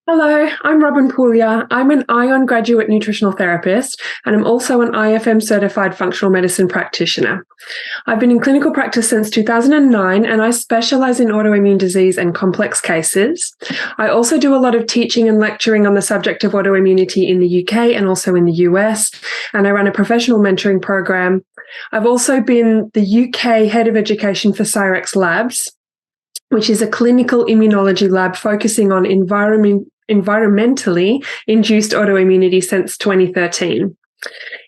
Hello, I'm Robin Puglia. I'm an ION graduate nutritional therapist, and I'm also an IFM certified functional medicine practitioner. I've been in clinical practice since 2009, and I specialize in autoimmune disease and complex cases. I also do a lot of teaching and lecturing on the subject of autoimmunity in the UK and also in the US, and I run a professional mentoring program. I've also been the UK head of education for Cyrex Labs, which is a clinical immunology lab focusing on environmentally induced autoimmunity since 2013.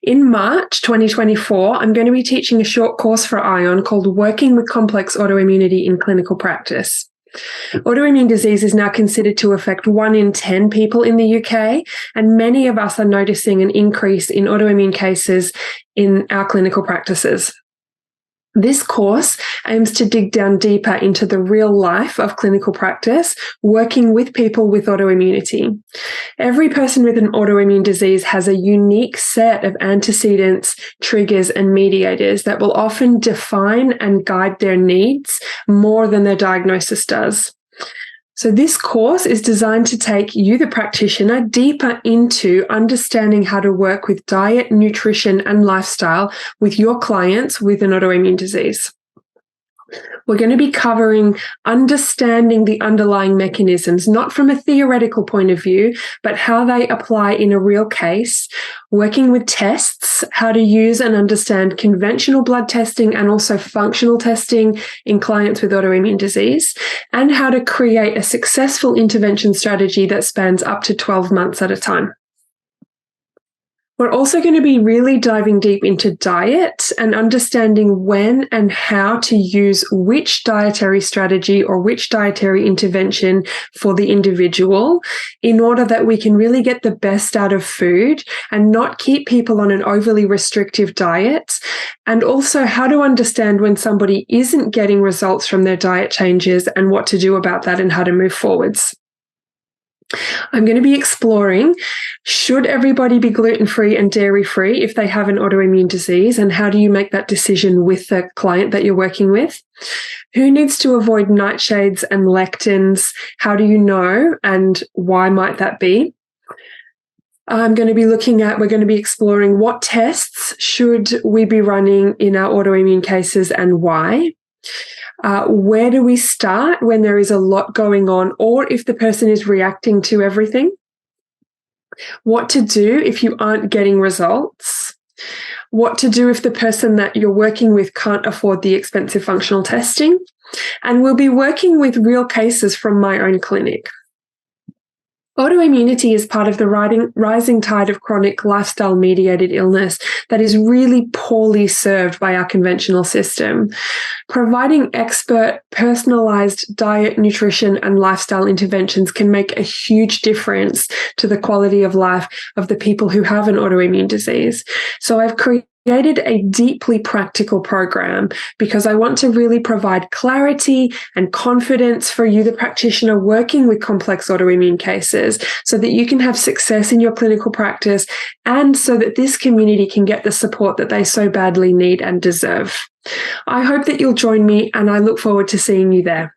In March 2024, I'm going to be teaching a short course for ION called Working with Complex Autoimmunity in Clinical Practice. Autoimmune disease is now considered to affect 1 in 10 people in the UK, and many of us are noticing an increase in autoimmune cases in our clinical practices. This course aims to dig down deeper into the real life of clinical practice, working with people with autoimmunity. Every person with an autoimmune disease has a unique set of antecedents, triggers, and mediators that will often define and guide their needs more than their diagnosis does. So this course is designed to take you, the practitioner, deeper into understanding how to work with diet, nutrition, and lifestyle with your clients with an autoimmune disease. We're going to be covering understanding the underlying mechanisms, not from a theoretical point of view, but how they apply in a real case, working with tests, how to use and understand conventional blood testing and also functional testing in clients with autoimmune disease, and how to create a successful intervention strategy that spans up to 12 months at a time. We're also going to be really diving deep into diet and understanding when and how to use which dietary strategy or which dietary intervention for the individual in order that we can really get the best out of food and not keep people on an overly restrictive diet. And also how to understand when somebody isn't getting results from their diet changes and what to do about that and how to move forwards. I'm going to be exploring, should everybody be gluten-free and dairy-free if they have an autoimmune disease, and how do you make that decision with the client that you're working with? Who needs to avoid nightshades and lectins? How do you know, and why might that be? We're going to be exploring what tests should we be running in our autoimmune cases and why? Where do we start when there is a lot going on, or if the person is reacting to everything? What to do if you aren't getting results? What to do if the person that you're working with can't afford the expensive functional testing? And we'll be working with real cases from my own clinic. Autoimmunity is part of the rising tide of chronic lifestyle-mediated illness that is really poorly served by our conventional system. Providing expert, personalized diet, nutrition, and lifestyle interventions can make a huge difference to the quality of life of the people who have an autoimmune disease. So I've created a deeply practical program because I want to really provide clarity and confidence for you, the practitioner, working with complex autoimmune cases so that you can have success in your clinical practice and so that this community can get the support that they so badly need and deserve. I hope that you'll join me, and I look forward to seeing you there.